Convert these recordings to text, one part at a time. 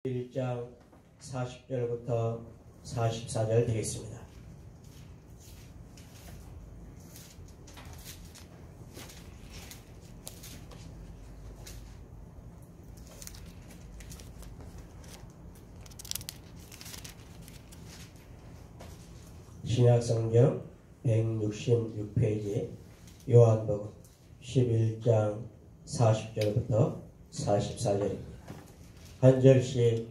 1장 40절부터 44절 되겠습니다. 신약성경 166페이지 요한복음 11장 40절부터 44절입니다. 한 절씩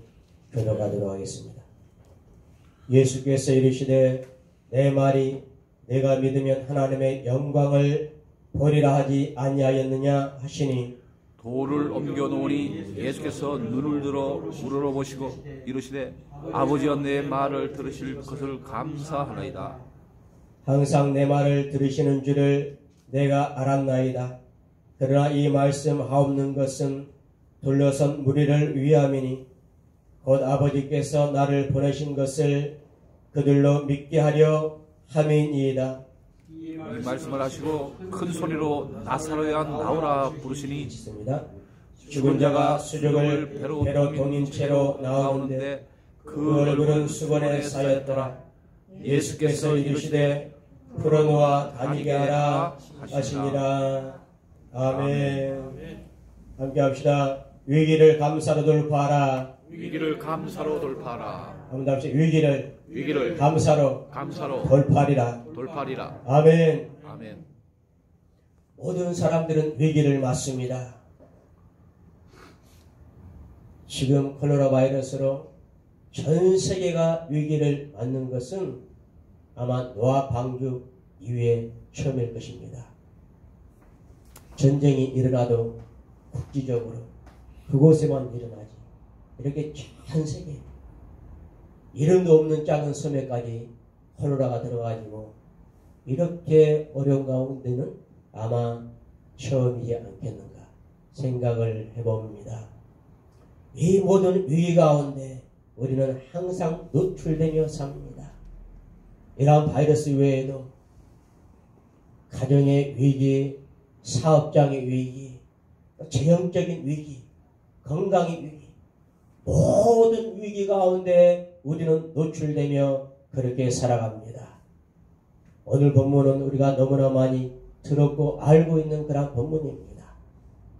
교독하도록 하겠습니다. 예수께서 이르시되 내 말이 내가 믿으면 하나님의 영광을 보리라 하지 아니하였느냐 하시니 돌을 옮겨 놓으니 예수께서 눈을 들어 우러러보시고 이르시되 아버지여 내 말을 들으실 것을 감사하나이다. 항상 내 말을 들으시는 줄을 내가 알았나이다. 그러나 이 말씀 하옵는 것은 둘러선 무리를 위함이니 곧 아버지께서 나를 보내신 것을 그들로 믿게 하려 함이니이다. 이 말씀을 하시고 큰 소리로 나사로야 나오라 부르시니 있습니다. 죽은 자가 수족을 배로 동인 채로 나오는데 그 얼굴은 수건에 쌓였더라. 예수께서 이르시되 풀어놓아 다니게 하라 하시니라. 아멘. 함께 합시다. 위기를 감사로 돌파하라. 위기를 감사로 돌파하라. 한번 합시다. 위기를 감사로 돌파하리라. 아멘. 아멘. 모든 사람들은 위기를 맞습니다. 지금 코로나 바이러스로 전 세계가 위기를 맞는 것은 아마 노아 방주 이후에 처음일 것입니다. 전쟁이 일어나도 국지적으로 그곳에만 일어나지. 이렇게 전 세계 이름도 없는 작은 섬에까지 코로나가 들어가지고 이렇게 어려운 가운데는 아마 처음이지 않겠는가 생각을 해봅니다. 이 모든 위기 가운데 우리는 항상 노출되며 삽니다. 이러한 바이러스 외에도 가정의 위기, 사업장의 위기, 재정적인 위기, 건강의 위기, 모든 위기 가운데 우리는 노출되며 그렇게 살아갑니다. 오늘 본문은 우리가 너무나 많이 들었고 알고 있는 그런 본문입니다.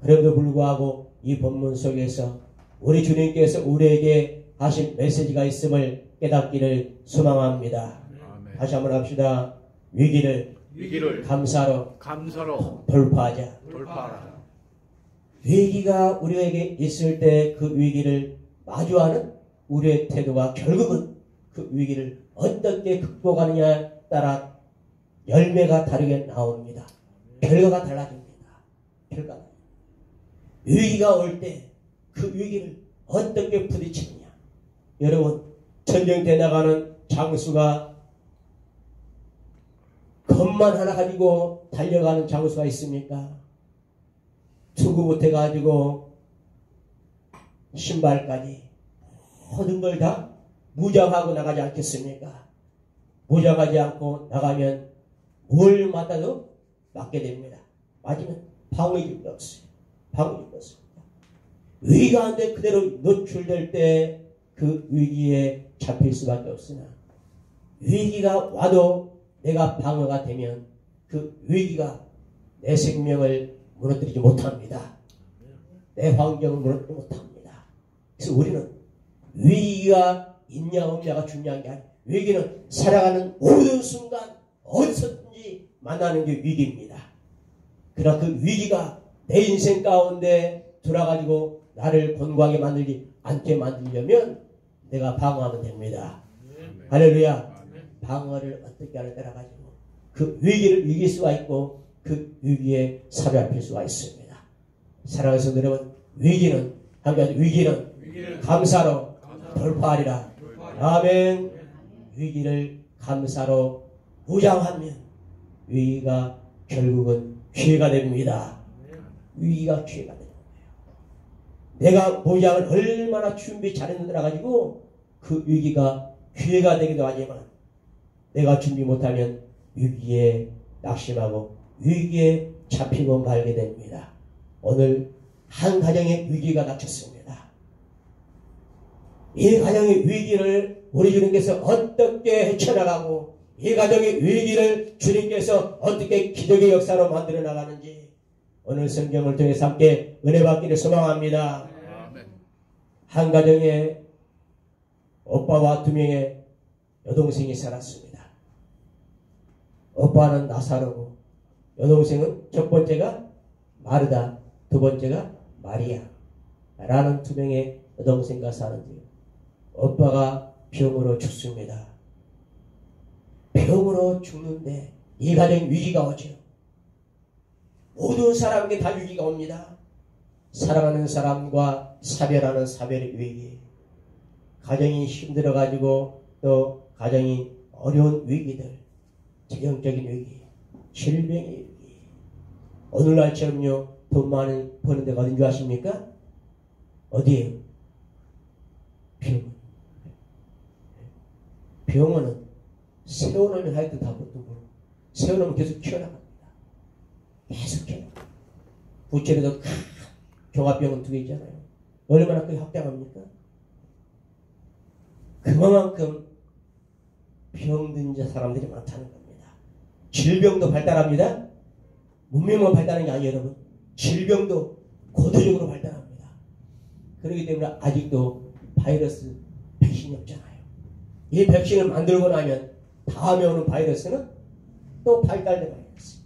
그럼에도 불구하고 이 본문 속에서 우리 주님께서 우리에게 하신 메시지가 있음을 깨닫기를 소망합니다. 아멘. 다시 한번 합시다. 위기를 감사로 돌파하자. 위기가 우리에게 있을 때 그 위기를 마주하는 우리의 태도가 결국은 그 위기를 어떻게 극복하느냐에 따라 열매가 다르게 나옵니다. 결과가 달라집니다. 위기가 올 때 그 위기를 어떻게 부딪히느냐. 여러분, 전쟁터에 나가는 장수가 겁만 하나 가지고 달려가는 장수가 있습니까? 투구부터 해가지고 신발까지 모든 걸 다 무장하고 나가지 않겠습니까? 무장하지 않고 나가면 뭘 맞아도 맞게 됩니다. 맞으면 방어줄도 없어요. 방어줄도 없습니다. 위기가 안 돼 그대로 노출될 때 그 위기에 잡힐 수밖에 없으나 위기가 와도 내가 방어가 되면 그 위기가 내 생명을 무너뜨리지 못합니다. 내 환경을 무너뜨리지 못합니다. 그래서 우리는 위기가 있냐 없냐가 중요한 게 아니에요. 위기는 살아가는 모든 순간 어디서든지 만나는 게 위기입니다. 그러나 그 위기가 내 인생 가운데 들어가지고 나를 곤고하게 만들지 않게 만들려면 내가 방어하면 됩니다. 할렐루야. 방어를 어떻게 하느냐에 따라 가지고 그 위기를 이길 수가 있고 그 위기에 사로잡힐 수가 있습니다. 사랑하는 성도 여러분, 위기는 감사로 돌파하리라. 아멘. 위기를 감사로 무장하면 위기가 결국은 기회가 됩니다. 위기가 기회가 됩니다. 내가 무장을 얼마나 준비 잘했느라 가지고 그 위기가 기회가 되기도 하지만 내가 준비 못하면 위기에 낙심하고 위기에 잡히고 말게 됩니다. 오늘 한 가정에 위기가 닥쳤습니다. 이 가정의 위기를 우리 주님께서 어떻게 헤쳐나가고 이 가정의 위기를 주님께서 어떻게 기적의 역사로 만들어 나가는지 오늘 성경을 통해서 함께 은혜 받기를 소망합니다. 한 가정에 오빠와 2명의 여동생이 살았습니다. 오빠는 나사로고 여동생은 첫 번째가 마르다, 두 번째가 마리아 라는 2명의 여동생과 사는데요. 오빠가 병으로 죽습니다. 병으로 죽는데 이 가정 위기가 오죠. 모든 사람에게 다 위기가 옵니다. 사랑하는 사람과 사별하는 사별의 위기, 가정이 힘들어가지고 또 가정이 어려운 위기들, 재정적인 위기, 질병의 위기. 오늘날처럼요 돈 많이 버는 데가 어딘 줄 아십니까? 어디에요? 병원은 세워놓으면 하여튼 다 붙고 세워놓으면 계속 키워나갑니다. 계속 키워나갑니다. 부천에도 큰 종합병원 2개 있잖아요. 얼마나 크게 확장합니까? 그만큼 병든 사람들이 많다는 겁니다. 질병도 발달합니다. 문명만 발달하는 게 아니에요, 여러분. 질병도 고도적으로 발달합니다. 그렇기 때문에 아직도 바이러스 백신이 없잖아요. 이 백신을 만들고 나면 다음에 오는 바이러스는 또 발달된 바이러스.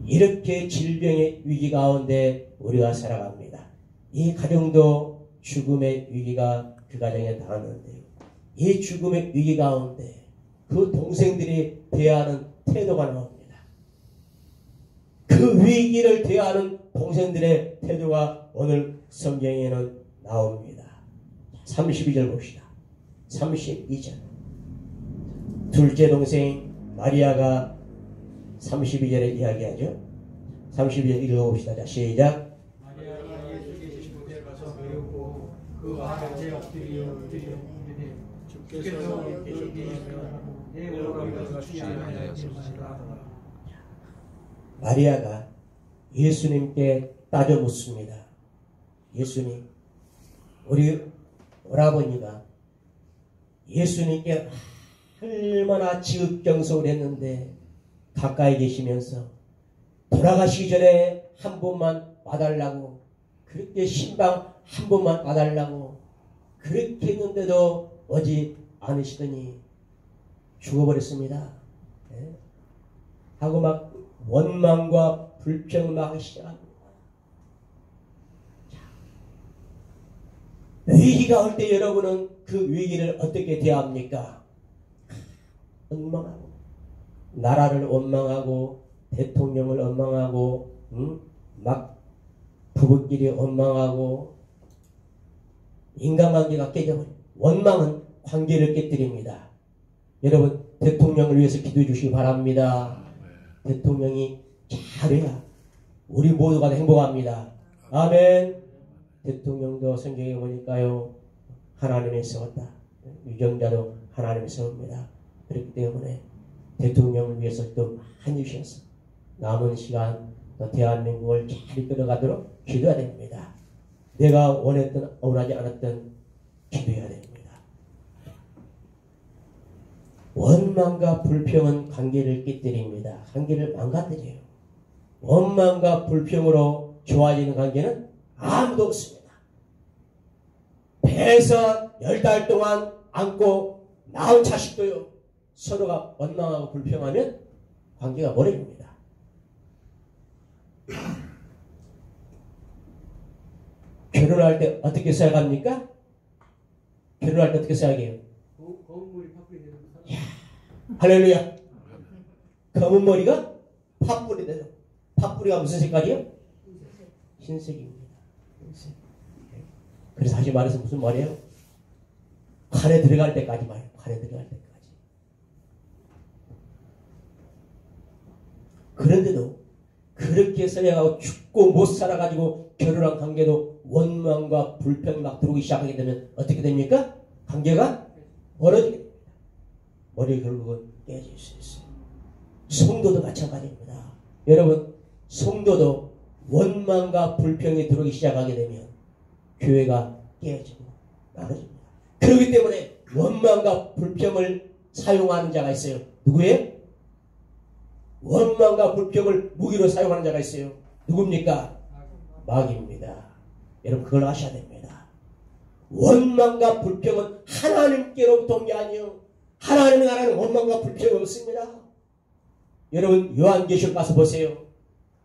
이렇게 질병의 위기 가운데 우리가 살아갑니다. 이 가정도 죽음의 위기가 그 가정에 닿았는데요. 이 죽음의 위기 가운데 그 동생들이 대하는 태도가 나옵니다. 그 위기를 대하는 동생들의 태도가 오늘 성경에는 나옵니다. 32절 봅시다. 32절. 둘째 동생 마리아가 32절에 이야기하죠. 32절 읽어봅시다. 자, 시작. 마리아가 예수 계신 곳에 가서 배우고 그 앞에 엎드려 이르되 주께서 여기 계시면 내 오라가 죽지 아니하였습니다. 마리아가 예수님께 따져 묻습니다. 예수님, 우리 오라버니가 예수님께 얼마나 지극정성을 했는데 가까이 계시면서 돌아가시기 전에 한 번만 와달라고, 그렇게 신방 한 번만 와달라고 그렇게 했는데도 오지 않으시더니 죽어버렸습니다. 네? 하고 막 원망과 불평을 막 하기 시작합니다. 위기가 올 때 여러분은 그 위기를 어떻게 대합니까? 원망하고, 나라를 원망하고, 대통령을 원망하고, 막 부부끼리 원망하고, 인간관계가 깨져버려요. 원망은 관계를 깨뜨립니다. 여러분, 대통령을 위해서 기도해 주시기 바랍니다. 대통령이 잘해야 우리 모두가 행복합니다. 아멘. 대통령도 성경에 보니까요, 하나님의 세웠다. 유정자도 하나님의 세웁니다. 그렇기 때문에 대통령을 위해서 또 많이 주셔서 남은 시간 대한민국을 잘 이끌어가도록 기도해야 됩니다. 내가 원했든 원하지 않았든 기도해야 됩니다. 원망과 불평은 관계를 깨뜨립니다. 관계를 망가뜨려요. 원망과 불평으로 좋아지는 관계는 아무도 없습니다. 배에서 10달 동안 안고 낳은 자식도요, 서로가 원망하고 불평하면 관계가 멀어집니다. 결혼할 때 어떻게 살아갑니까? 결혼할 때 어떻게 살아가요? 할렐루야. 검은 머리가 팥뿌리 되죠. 팥뿌리가 무슨 색깔이요? 흰색입니다. 흰색. 그래서 다시 말해서 무슨 말이에요? 칼에 들어갈 때까지 말이에요. 칼에 들어갈 때까지. 그런데도 그렇게 살아가고 죽고 못 살아가지고 결혼한 관계도 원망과 불평이 막 들어오기 시작하게 되면 어떻게 됩니까? 관계가 멀어지게 됩니다. 머리 결국은 깨질 수 있어요. 성도도 마찬가지입니다. 여러분, 성도도 원망과 불평이 들어오기 시작하게 되면 교회가 깨지고 나눠집니다. 그렇기 때문에 원망과 불평을 사용하는 자가 있어요. 누구예요? 원망과 불평을 무기로 사용하는 자가 있어요. 누굽니까? 마귀입니다. 여러분 그걸 아셔야 됩니다. 원망과 불평은 하나님께로부터 온 게 아니에요. 하나님의 나라는 원망과 불평이 없습니다. 여러분 요한계시록 가서 보세요.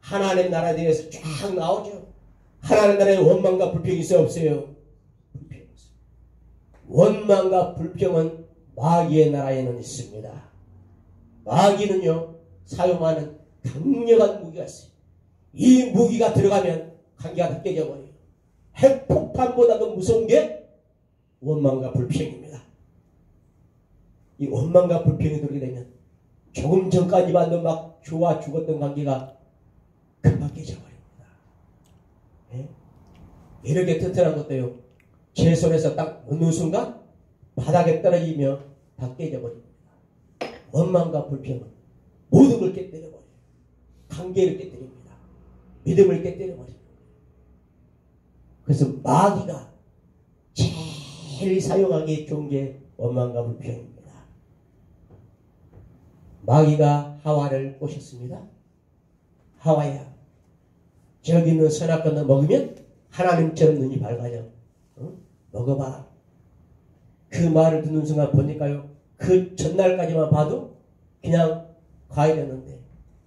하나님 나라에 대해서 쫙 나오죠. 하나님 나라에 원망과 불평이 있어요? 없어요? 불평이 없어요. 원망과 불평은 마귀의 나라에는 있습니다. 마귀는요 사용하는 강력한 무기가 있어요. 이 무기가 들어가면 관계가 다 깨져버려요. 핵폭탄보다도 무서운 게 원망과 불평입니다. 이 원망과 불평이 들게 되면 조금 전까지만 막 좋아 죽었던 관계가 금방 깨져버립니다. 네? 이렇게 튼튼한 것도요 제 손에서 딱 넣는 순간 바닥에 떨어지며 다 깨져버립니다. 원망과 불평은 모든 걸 깨뜨려버려요. 관계를 깨뜨립니다. 믿음을 깨뜨려버립니다. 그래서 마귀가 제일 사용하기 좋은 게 원망과 불평입니다. 마귀가 하와를 꼬셨습니다. 하와야, 저기 있는 선악과를 먹으면 하나님처럼 눈이 밝아져. 먹어봐. 그 말을 듣는 순간 보니까요, 그 전날까지만 봐도 그냥 과일이었는데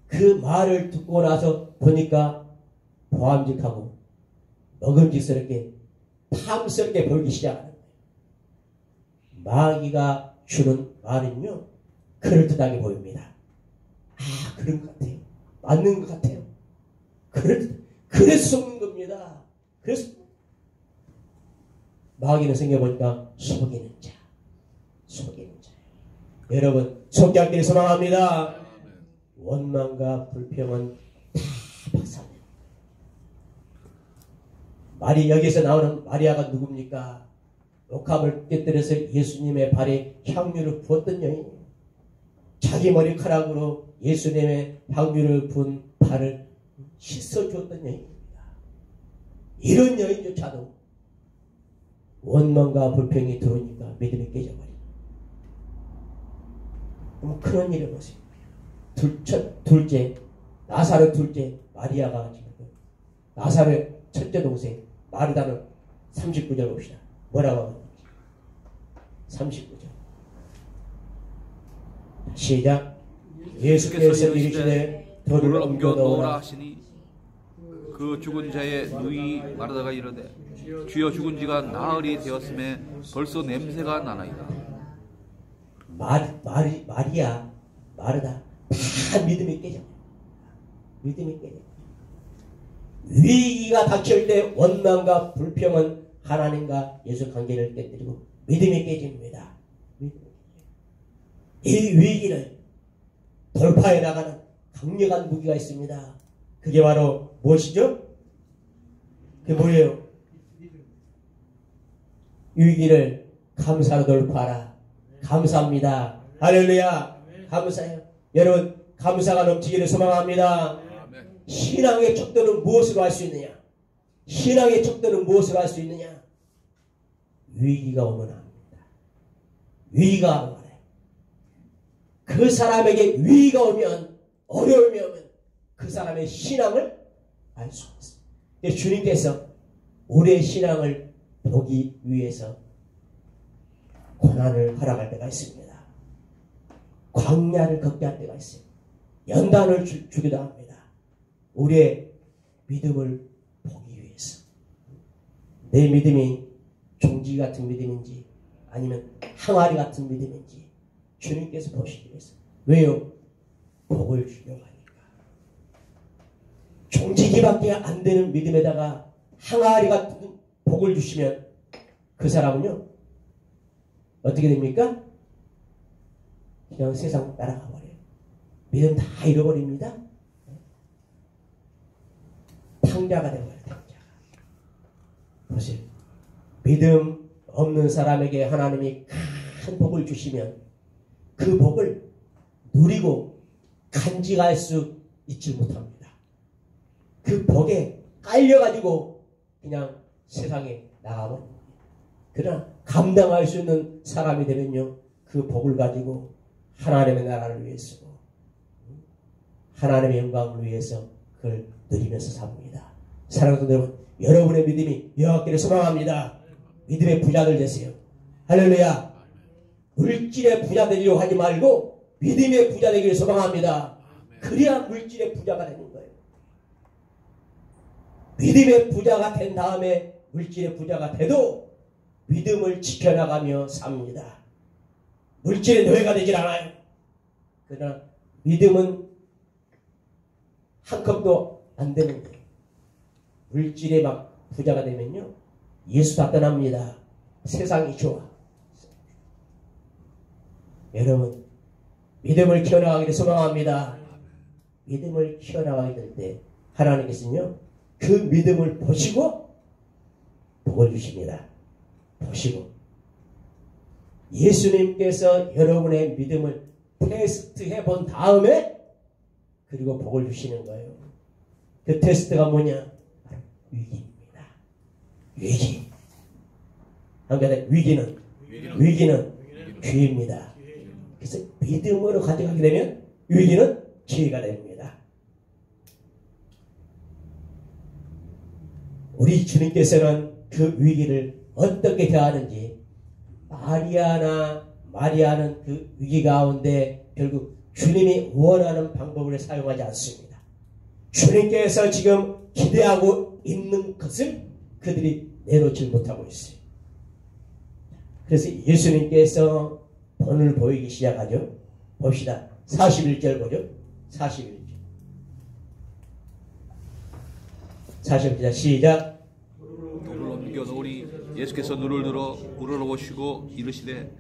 그 말을 듣고 나서 보니까 보암직하고 먹음직스럽게 탐스럽게 보이기 시작하는 거예요. 마귀가 주는 말은요 그럴듯하게 보입니다. 아 그런 것 같아요. 맞는 것 같아요. 그래서 속는 겁니다. 그래서 마귀는 생겨보니까 속이는 자. 여러분 속지 않기를 소망합니다. 원망과 불평은 다 박살내요. 여기서 나오는 마리아가 누굽니까? 옥합을 깨뜨려서 예수님의 발에 향유를 부었던 여인이에요. 자기 머리카락으로 예수님의 향유를 부은 발을 씻어주었던 여인입니다. 이런 여인조차도 원망과 불평이 들어오니까 믿음이 깨져버립니다. 그럼 그런 일을 보세요. 둘째 나사렛 둘째 마리아가 지금 나사렛 첫째 동생 마르다는 39절 봅시다. 뭐라고 하는지 39절 시작. 예수께서 이르시되 돌을 옮겨 넣으라 하시니 그 죽은 자의 누이 마르다가 이르되 주여 죽은 지가 나흘이 되었음에 벌써 냄새가 나나이다. 마리아 마르다 다 믿음이 깨져. 위기가 닥칠 때 원망과 불평은 하나님과 예수 관계를 깨뜨리고 믿음이 깨집니다. 이 위기를 돌파해 나가는 강력한 무기가 있습니다. 그게 바로 무엇이죠? 그게 뭐예요? 위기를 감사로 돌파하라. 감사합니다. 할렐루야. 감사해요. 여러분 감사가 넘치기를 소망합니다. 신앙의 척도는 무엇으로 할 수 있느냐? 신앙의 척도는 무엇으로 할 수 있느냐? 위기가 오면 합니다. 위기가 오면 그 사람에게 위기가 오면 어려움이 오면 그 사람의 신앙을 알 수 있습니다. 주님께서 우리의 신앙을 보기 위해서 고난을 허락할 때가 있습니다. 광야를 걷게 할 때가 있어요. 연단을 주기도 합니다. 우리의 믿음을 보기 위해서. 내 믿음이 종지 같은 믿음인지 아니면 항아리 같은 믿음인지 주님께서 보시기 위해서. 왜요? 복을 주려고 하니까. 종지기밖에 안 되는 믿음에다가 항아리 같은 복을 주시면 그 사람은요 어떻게 됩니까? 그냥 세상 따라가 버려요. 믿음 다 잃어버립니다. 탕자가 되어버려요. 탕자가. 보세요. 믿음 없는 사람에게 하나님이 큰 복을 주시면 그 복을 누리고 간직할 수 있지 못합니다. 그 복에 깔려가지고 그냥 세상에 나가버립니다. 그러나 감당할 수 있는 사람이 되면요, 그 복을 가지고 하나님의 나라를 위해서, 하나님의 영광을 위해서 그걸 누리면서 삽니다. 사랑하는 여러분, 여러분의 믿음이 여호와께를 소망합니다. 믿음의 부자들 되세요. 할렐루야. 물질의 부자 되려고 하지 말고 믿음의 부자 되기를 소망합니다. 그래야 물질의 부자가 되는 거예요. 믿음의 부자가 된 다음에 물질의 부자가 돼도 믿음을 지켜나가며 삽니다. 물질의 노예가 되질 않아요. 그러나 믿음은 한 컵도 안 되는 거예요. 물질에 막 부자가 되면요, 예수 다 떠납니다. 세상이 좋아. 여러분, 믿음을 키워나가기를 소망합니다. 믿음을 키워나가게 될 때 하나님께서는요, 그 믿음을 보시고 복을 주십니다. 보시고 예수님께서 여러분의 믿음을 테스트해 본 다음에 그리고 복을 주시는 거예요. 그 테스트가 뭐냐? 위기입니다. 위기. 한가지 위기는 기회입니다. 그래서 믿음으로 가져가게 되면 위기는 기회가 됩니다. 우리 주님께서는 그 위기를 어떻게 대하는지, 마리아는 그 위기 가운데 결국 주님이 원하는 방법을 사용하지 않습니다. 주님께서 지금 기대하고 있는 것을 그들이 내놓지 못하고 있어요. 그래서 예수님께서 본을 보이기 시작하죠. 봅시다. 41절 보죠. 41절 시작. 돌을 옮겨놓으니 예수께서 눈을 들어 우러러보시고 이르시되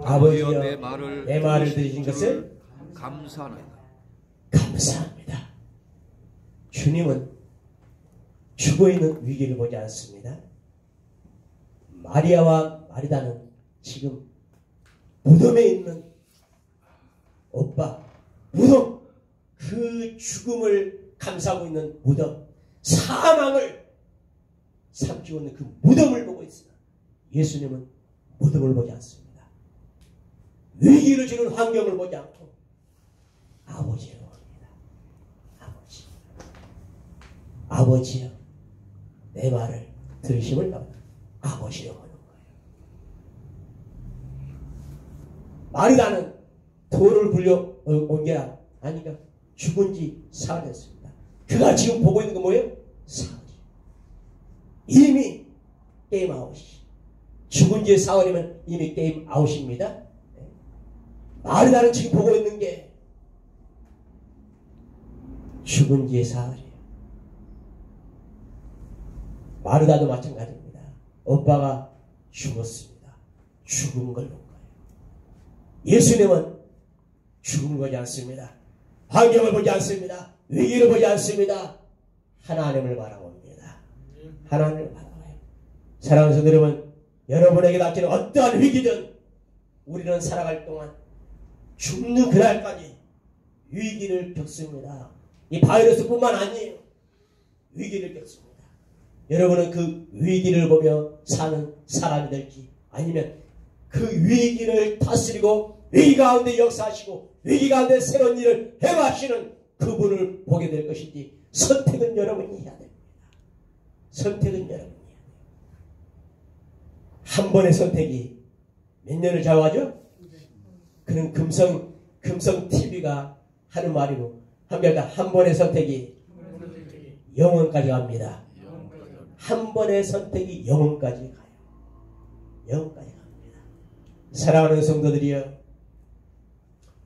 아버지여 내 말을 들으신 것을 감사하나이다. 감사합니다. 주님은 죽어있는 위기를 보지 않습니다. 마리아와 마리다는 지금 무덤에 있는 무덤, 그 죽음을 감사하고 있는 무덤, 사망을 삼키고 있는 그 무덤을 보고 있습니다. 예수님은 무덤을 보지 않습니다. 위기를 주는 환경을 보지 않고 아버지를 봅니다. 아버지여 내 말을 들으심을 바랍니다. 아버지를 보는 거예요. 마리다는 돌을 굴려 옮겨야 하니까 죽은 지 사흘 됐습니다. 그가 지금 보고 있는 건 뭐예요? 사흘. 이미 게임 아웃이. 죽은 지 사흘이면 이미 게임 아웃입니다. 마리다는 지금 보고 있는 게 죽은 지 사흘이에요. 마리다도 마찬가지입니다. 오빠가 죽었습니다. 죽은 걸 본 거예요. 예수님은 죽음을 보지 않습니다. 환경을 보지 않습니다. 위기를 보지 않습니다. 하나님을 바라봅니다. 하나님을 바라봐요. 사랑하는 성도 여러분, 여러분에게 닥치는 어떠한 위기든 우리는 살아갈 동안 죽는 그날까지 위기를 겪습니다. 이 바이러스뿐만 아니에요. 위기를 겪습니다. 여러분은 그 위기를 보며 사는 사람이 될지, 아니면 그 위기를 다스리고 위기 가운데 역사하시고 위기 가운데 새로운 일을 행하시는 그분을 보게 될 것인지, 선택은 여러분이 해야 됩니다. 선택은 여러분이 해야 돼요. 한 번의 선택이 몇 년을 좌우하죠? 그는 금성 TV가 하는 말이고, 한 번의 선택이 영원까지 갑니다. 한 번의 선택이 영원까지 가요. 영원까지 갑니다. 사랑하는 성도들이여,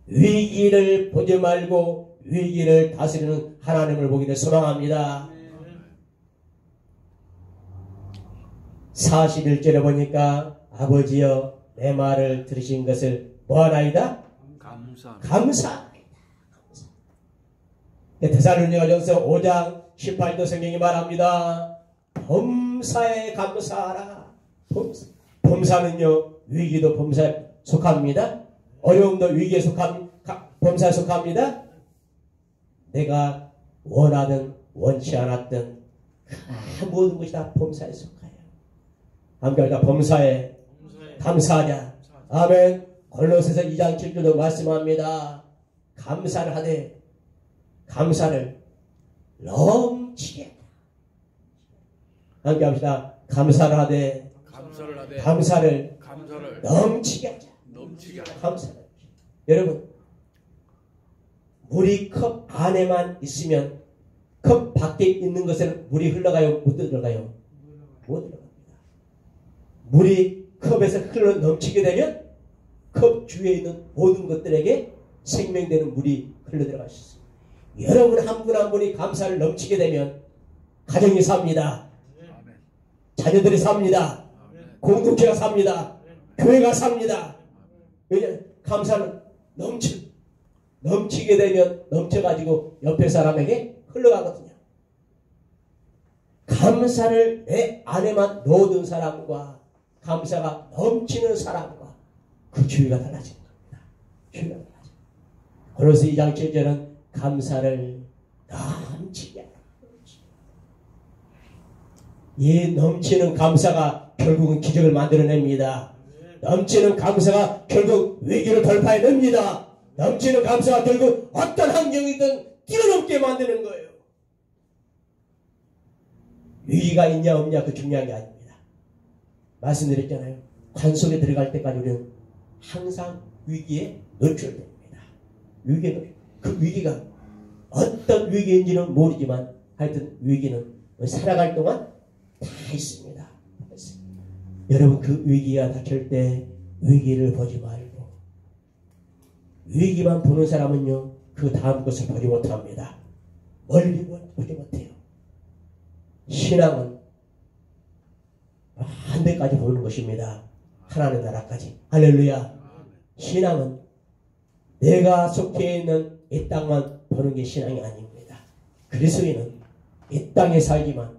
위기를 보지 말고 위기를 다스리는 하나님을 보기를 소망합니다. 41절에 보니까 아버지여 내 말을 들으신 것을 뭐하나이다? 감사합니다. 데살로니가전서 5장 18절 성경이 말합니다. 범사에 감사하라. 범사는요, 위기도 범사에 속합니다. 어려움도 위기에 범사에 속합니다. 내가 원하든 원치 않았든 모든 것이 다 범사에 속해요. 함께 하자. 범사에 감사하자. 아멘. 골로새서 2장 7절도 말씀합니다. 감사를 하되 감사를 넘치게 하라. 함께 합시다. 감사를 하되 감사를 넘치게 하자. 감사를. 여러분, 물이 컵 안에만 있으면 컵 밖에 있는 것에는 물이 흘러가요? 못 들어가요? 못 들어갑니다. 물이 컵에서 흘러 넘치게 되면 컵 주위에 있는 모든 것들에게 생명되는 물이 흘러 들어갈 수 있습니다. 여러분 한 분 한 분이 감사를 넘치게 되면 가정이 삽니다. 자녀들이 삽니다. 공동체가 삽니다. 교회가 삽니다. 왜냐하면 감사는 넘치게 되면 넘쳐가지고 옆에 사람에게 흘러가거든요. 감사를 내 안에만 넣어둔 사람과 감사가 넘치는 사람과 그 주의가 달라지는 겁니다. 주의가 달라져요. 골로새 2장 7절은 감사를 넘치게 하라. 이 넘치는 감사가 결국은 기적을 만들어냅니다. 넘치는 감사가 결국 위기를 돌파해냅니다. 넘치는 감사가 결국 어떤 환경이든 뛰어넘게 만드는 거예요. 위기가 있냐 없냐 그 중요한 게 아닙니다. 말씀드렸잖아요. 관 속에 들어갈 때까지 우리는 항상 위기에 노출됩니다. 그 위기가 어떤 위기인지는 모르지만 하여튼 위기는 살아갈 동안 다 있습니다. 여러분 그 위기가 닥칠 때 위기를 보지 말고 위기만 보는 사람은요 그 다음 것을 보지 못합니다. 멀리 보지 못해요. 신앙은 한 데까지 보는 것입니다. 하나님 나라까지. 할렐루야. 신앙은 내가 속해 있는 이 땅만 보는 게 신앙이 아닙니다. 그리스도인은 이 땅에 살지만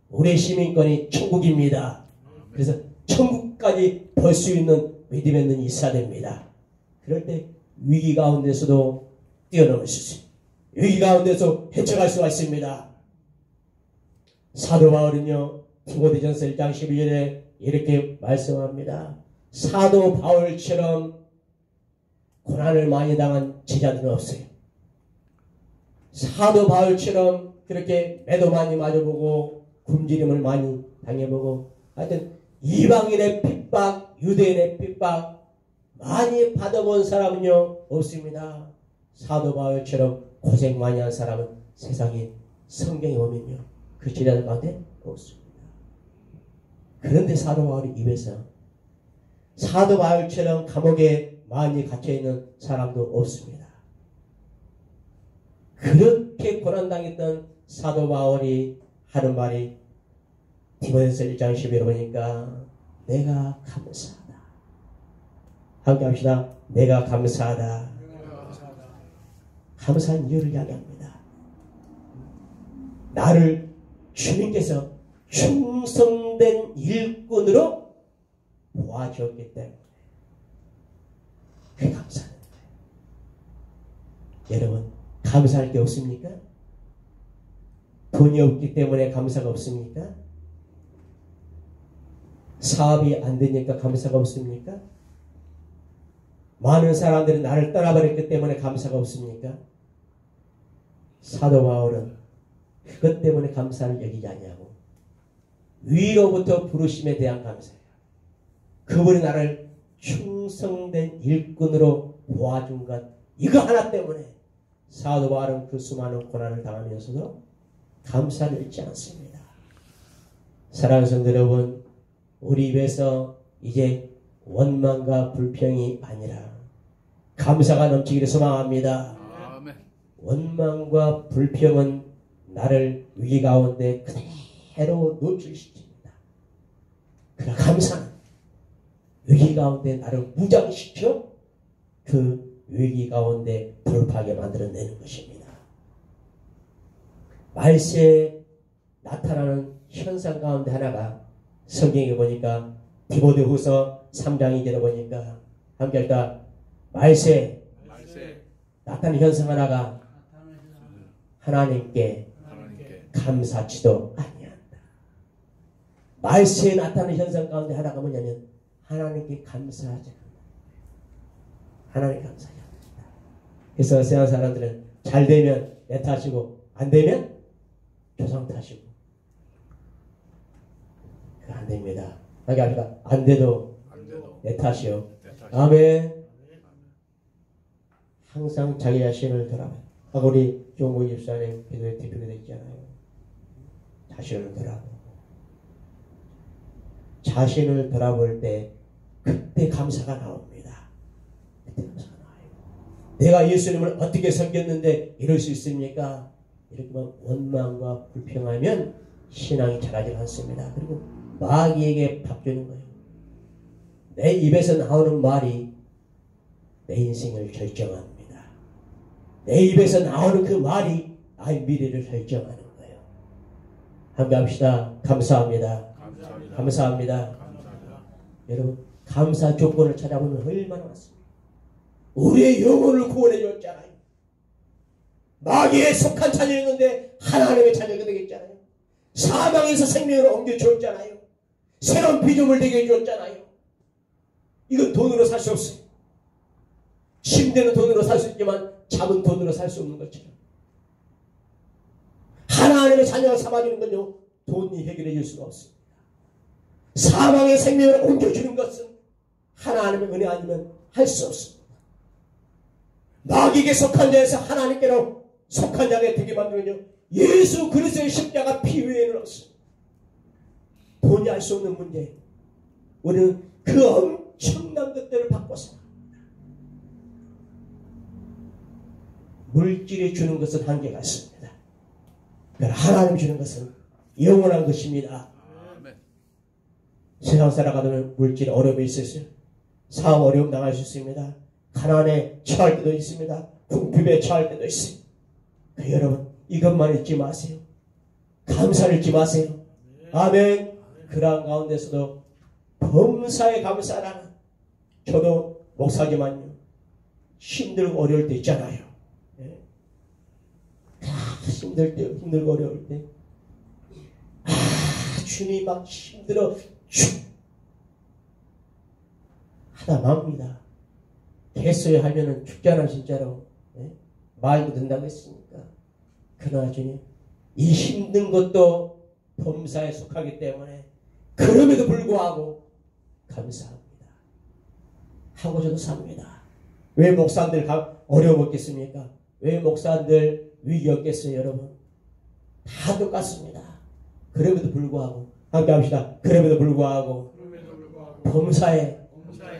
우리의 시민권이 천국입니다. 그래서 천국까지 볼 수 있는 믿음의 눈이 있어야 됩니다. 그럴 때 위기 가운데서도 뛰어넘을 수 있어요. 위기 가운데서 헤쳐갈 수가 있습니다. 사도 바울은요 디모데전서 1장 12절에 이렇게 말씀합니다. 사도 바울처럼 고난을 많이 당한 제자들은 없어요. 사도 바울처럼 그렇게 매도 많이 맞아보고 굶주림을 많이 당해보고 하여튼 이방인의 핍박, 유대인의 핍박 많이 받아본 사람은요 없습니다. 사도 바울처럼 고생 많이 한 사람은 세상에 성경에 보면요 그 제자들 가운데 없습니다. 그런데 사도 바울의 입에서 사도 바울처럼 감옥에 많이 갇혀있는 사람도 없습니다. 그렇게 고난당했던 사도 바울이 하는 말이 디모데전서 1장 12절에 보니까 내가 감사하다. 함께 합시다. 내가 감사하다. 감사한 이유를 이야기합니다. 나를 주님께서 충성된 일꾼으로 도와주었기 때문에 그게 감사하는 거예요. 여러분 감사할 게 없습니까? 돈이 없기 때문에 감사가 없습니까? 사업이 안 되니까 감사가 없습니까? 많은 사람들이 나를 떠나버렸기 때문에 감사가 없습니까? 사도 바울은 그것 때문에 감사를 여기지 않냐고. 위로부터 부르심에 대한 감사예요. 그분이 나를 충성된 일꾼으로 도와준 것 이거 하나 때문에 사도 바울은 그 수많은 고난을 당하면서도 감사를 잃지 않습니다. 사랑하는 성도 여러분, 우리 입에서 이제 원망과 불평이 아니라 감사가 넘치기를 소망합니다. 아멘. 원망과 불평은 나를 위기 가운데 그대로 노출시킵니다. 그러나 감사는 위기 가운데 나를 무장시켜 그 위기 가운데 돌파하게 만들어내는 것입니다. 말세에 나타나는 현상 가운데 하나가 성경에 보니까 디모데후서 3장 2절에 보니까 함께 할까? 말세 나타나는 현상 하나가 하나님께 감사치도 아니한다. 말세에 나타나는 현상 가운데 하나가 뭐냐면 하나님께 감사하자. 하나님 감사하자. 그래서 세상 사람들은 잘 되면 내 탓이고 안 되면 조상 탓이고 그거 안 됩니다. 안 돼도 내 탓이요. 아멘. 항상 자기 자신을 돌아봐요. 아까 우리 종고 집사님 기도의 대표가 됐잖아요. 자신을 돌아보고 자신을 돌아볼 때 그때 감사가 나옵니다. 그때 감사가 나와요. 내가 예수님을 어떻게 섬겼는데 이럴 수 있습니까? 이렇게만 원망과 불평하면 신앙이 자라지 않습니다. 그리고 마귀에게 밥 주는 거예요. 내 입에서 나오는 말이 내 인생을 결정합니다. 내 입에서 나오는 그 말이 나의 미래를 결정하는 거예요. 함께 합시다. 감사합니다. 감사합니다. 여러분 감사 조건을 찾아보면 얼마나 많습니다. 우리의 영혼을 구원해 줬잖아요. 마귀에 속한 자녀였는데 하나님의 자녀가 되겠잖아요. 사망에서 생명으로 옮겨줬잖아요. 새로운 비전을 되게 해줬잖아요. 이건 돈으로 살 수 없어요. 침대는 돈으로 살 수 있지만 잠은 돈으로 살 수 없는 것처럼 하나님의 자녀가 삼아주는 건요 돈이 해결해 줄 수가 없습니다. 사망의 생명을 옮겨주는 것은 하나님의 은혜 아니면 할 수 없습니다. 마귀에게 속한 자에서 하나님께로 속한 자가 되게 만드는요 예수 그리스도의 십자가 피 외에는 없습니다. 돈이 할 수 없는 문제. 우리는 그 엄청난 것들을 바꿔서 물질이 주는 것은 한계가 있습니다. 그러나 하나님 주는 것은 영원한 것입니다. 세상 살아가면 물질 어려움이 있었어요. 사업 어려움 당할 수 있습니다. 가난에 처할 때도 있습니다. 궁핍에 처할 때도 있어요. 여러분 이것만 잊지 마세요. 감사를 잊지 마세요. 아멘. 그러한 가운데서도 범사에 감사라는 저도 목사지만요 힘들고 어려울 때 있잖아요. 힘들 때, 힘들고 어려울 때, 주님이 막 힘들어, 하다 맙니다. 됐어요 하면은 죽잖아, 진짜로. 말도 된다고 했으니까. 그러나 주님, 이 힘든 것도 범사에 속하기 때문에, 그럼에도 불구하고, 감사합니다. 하고 저도 삽니다. 왜 목사님들 어려움 없겠습니까? 왜 목사님들 위기 없겠어요, 여러분? 다 똑같습니다. 그럼에도 불구하고, 함께 합시다. 그럼에도 불구하고, 범사에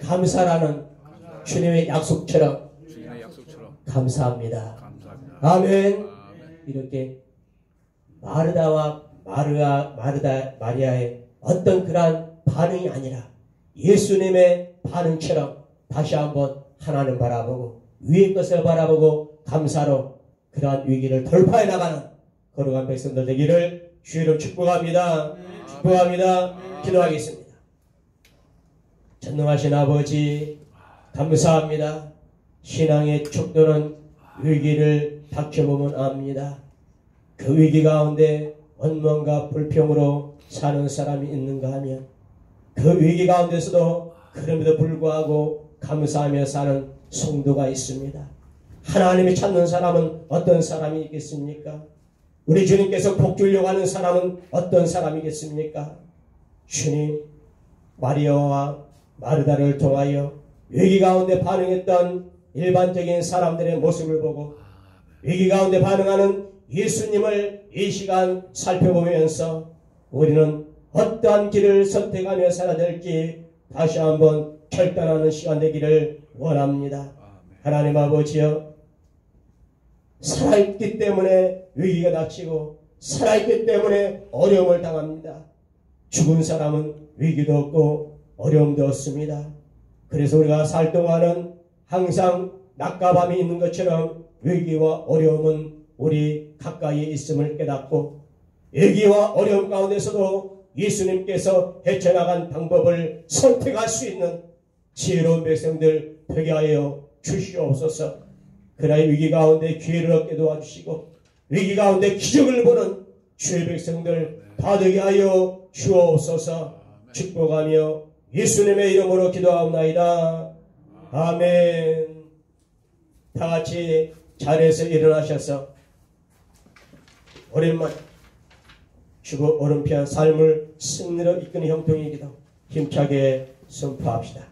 감사라는 주님의 약속처럼 감사합니다. 아멘. 이렇게 마리아의 어떤 그러한 반응이 아니라 예수님의 반응처럼 다시 한번 하나님 바라보고 위의 것을 바라보고 감사로 그러한 위기를 돌파해 나가는 거룩한 백성들 되기를 주의로 축복합니다. 축복합니다. 기도하겠습니다. 전능하신 아버지 감사합니다. 신앙의 척도는 위기를 닥쳐보면 압니다. 그 위기 가운데 원망과 불평으로 사는 사람이 있는가 하면 그 위기 가운데서도 그럼에도 불구하고 감사하며 사는 성도가 있습니다. 하나님이 찾는 사람은 어떤 사람이 있겠습니까? 우리 주님께서 복 주려고 하는 사람은 어떤 사람이겠습니까? 주님, 마리아와 마르다를 통하여 위기 가운데 반응했던 일반적인 사람들의 모습을 보고 위기 가운데 반응하는 예수님을 이 시간 살펴보면서 우리는 어떠한 길을 선택하며 살아야 될지 다시 한번 결단하는 시간 되기를 원합니다. 하나님 아버지여, 살아있기 때문에 위기가 닥치고 살아있기 때문에 어려움을 당합니다. 죽은 사람은 위기도 없고 어려움도 없습니다. 그래서 우리가 살 동안은 항상 낮과 밤이 있는 것처럼 위기와 어려움은 우리 가까이에 있음을 깨닫고 위기와 어려움 가운데서도 예수님께서 헤쳐나간 방법을 선택할 수 있는 지혜로운 백성들 되게 하여 주시옵소서. 그러나 위기 가운데 기회를 얻게 도와주시고 위기 가운데 기적을 보는 주의 백성들 다 되게 하여 주옵소서. 축복하며 예수님의 이름으로 기도하옵나이다. 아멘. 다 같이 자리에서 일어나셔서 오랜만에 주고 오른편 삶을 승리로 이끄는 형통의 기도 힘차게 선포합시다.